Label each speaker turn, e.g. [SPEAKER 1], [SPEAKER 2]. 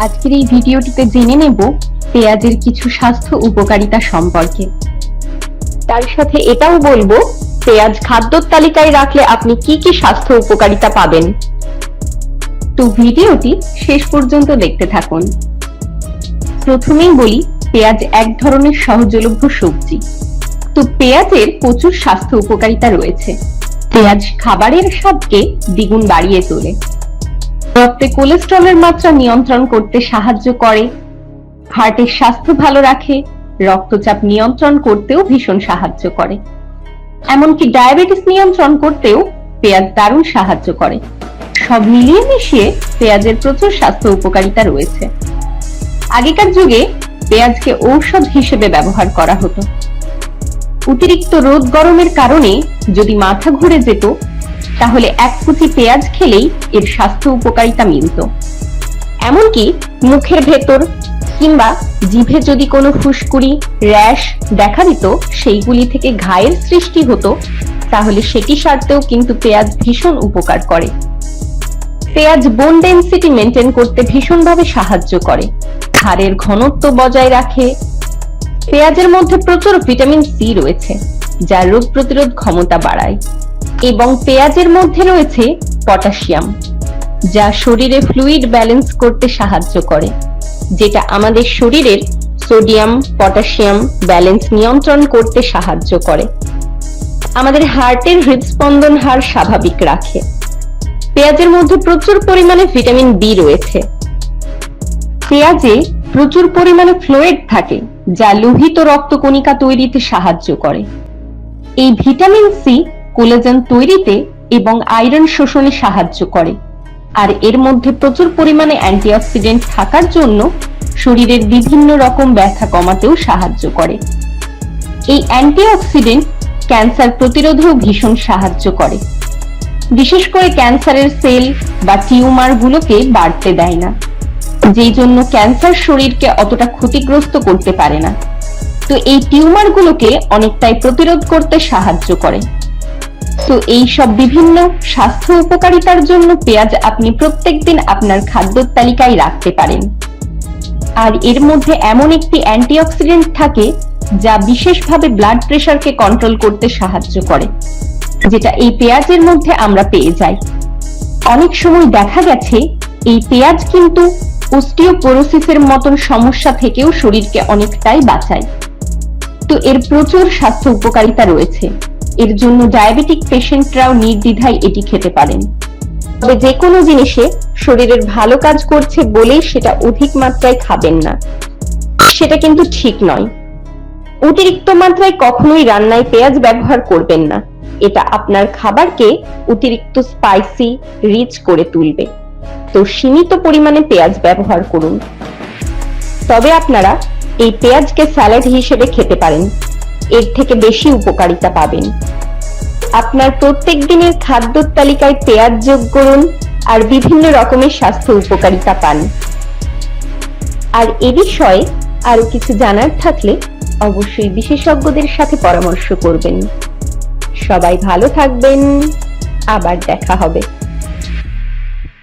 [SPEAKER 1] আজকের এই ভিডিওটিতে জেনে নেব পেঁয়াজের কিছু স্বাস্থ্য উপকারিতা সম্পর্কে। তার সাথে এটাও বলবো পেঁয়াজ খাদ্যর তালিকায় রাখলে আপনি কি কি স্বাস্থ্য উপকারিতা পাবেন। তো ভিডিওটি শেষ পর্যন্ত দেখতে থাকুন। প্রথমেই বলি, পেঁয়াজ এক ধরনের সহজলভ্য সবজি। তো পেঁয়াজের প্রচুর স্বাস্থ্য উপকারিতা রয়েছে। পেঁয়াজ খাবারের স্বাদকে দ্বিগুণ বাড়িয়ে তোলে, রক্তে কোলেস্টেরলের মাত্রা নিয়ন্ত্রণ করতে সাহায্য করে, হার্টের স্বাস্থ্য ভালো রাখে, রক্তচাপ নিয়ন্ত্রণ করতেও ভীষণ সাহায্য করে, এমনকি ডায়াবেটিস নিয়ন্ত্রণ করতেও পেঁয়াজ দারুণ সাহায্য করে। সব মিলিয়ে মিশিয়ে পেঁয়াজের প্রচুর স্বাস্থ্য উপকারিতা রয়েছে। আগেকার যুগে পেঁয়াজকে ঔষধ হিসেবে ব্যবহার করা হতো। অতিরিক্ত রোদ গরমের কারণে যদি মাথা ঘুরে যেত, তাহলে এক কুচি পেঁয়াজ খেলেই এর স্বাস্থ্য উপকারিতা মিলত। এমনকি মুখের ভেতর কিংবা জিভে যদি কোনো ফুসকুড়ি, র্যাশ দেখা দিত, সেইগুলি থেকে ঘায়ের সৃষ্টি হতো, তাহলে সেটি সারতেও কিন্তু পেঁয়াজ ভীষণ উপকার করে। পেঁয়াজ বোন ডেনসিটি মেনটেন করতে ভীষণভাবে সাহায্য করে, হাড়ের ঘনত্ব বজায় রাখে। পেঁয়াজের মধ্যে প্রচুর ভিটামিন সি রয়েছে, যা রোগ প্রতিরোধ ক্ষমতা বাড়ায়, এবং পেঁয়াজের মধ্যে রয়েছে পটাশিয়াম, যা শরীরে ফ্লুইড ব্যালেন্স করতে সাহায্য করে, যেটা আমাদের শরীরের সোডিয়াম পটাশিয়াম ব্যালেন্স নিয়ন্ত্রণ করতে সাহায্য করে। আমাদের হার্টের হৃদস্পন্দন হার স্বাভাবিক রাখে। পেঁয়াজের মধ্যে প্রচুর পরিমাণে ভিটামিন বি রয়েছে। পেঁয়াজে প্রচুর পরিমাণে ফ্লুইড থাকে, যা লোহিত রক্তকণিকা তৈরিতে সাহায্য করে। এই ভিটামিন সি কোলাজেন তৈরিতে এবং আয়রন শোষণে সাহায্য করে, আর এর মধ্যে প্রচুর পরিমাণে অ্যান্টিঅক্সিডেন্ট থাকার জন্য শরীরের বিভিন্ন রকম ব্যথা কমাতেও সাহায্য করে। এই অ্যান্টিঅক্সিডেন্ট ক্যান্সার প্রতিরোধেও ভীষণ সাহায্য করে, বিশেষ করে ক্যান্সারের সেল বা টিউমার গুলোকে বাড়তে দেয় না, যেই জন্য ক্যান্সার শরীরকে অতটা ক্ষতিগ্রস্ত করতে পারে না। তো এই টিউমার গুলোকে অনেকটাই প্রতিরোধ করতে সাহায্য করে। তো এই সব বিভিন্ন স্বাস্থ্য উপকারিতার জন্য পেঁয়াজ আপনি প্রত্যেকদিন আপনার খাদ্যের তালিকায় রাখতে পারেন। আর এর মধ্যে এমন একটি অ্যান্টিঅক্সিডেন্ট থাকে, যা বিশেষভাবে ব্লাড প্রেশারকে কন্ট্রোল করতে সাহায্য করে, যেটা এই পেঁয়াজের মধ্যে আমরা পেয়ে যাই। অনেক সময় দেখা গেছে এই পেঁয়াজ কিন্তু অস্টিওপোরোসিসের মতন সমস্যা থেকেও শরীরকে অনেকটাই বাঁচায়। তো এর প্রচুর স্বাস্থ্য উপকারিতা রয়েছে। এর জন্য ডায়াবেটিক পেশেন্টরাও নির্দ্বিধায় এটি খেতে পারেন। তবে যে কোনো জিনিসে শরীরের ভালো কাজ করছে বলেই সেটা অধিক মাত্রায় খাবেন না, সেটা কিন্তু ঠিক নয়। অতিরিক্ত মাত্রায় কখনোই রান্নায় পেঁয়াজ ব্যবহার করবেন না, এটা আপনার খাবারকে অতিরিক্ত স্পাইসি, রিচ করে তুলবে। তো সীমিত পরিমাণে পেঁয়াজ ব্যবহার করুন। তবে আপনারা এই পেঁয়াজকে স্যালাড হিসেবে খেতে পারেন, এর থেকে বেশি উপকারিতা পাবেন। আপনার প্রত্যেক দিনের খাদ্যের তালিকায় পেঁয়াজ যোগ করুন আর বিভিন্ন রকমের স্বাস্থ্য উপকারিতা পান। আর এ বিষয়ে আরো কিছু জানার থাকলে অবশ্যই বিশেষজ্ঞদের সাথে পরামর্শ করবেন। সবাই ভালো থাকবেন, আবার দেখা হবে।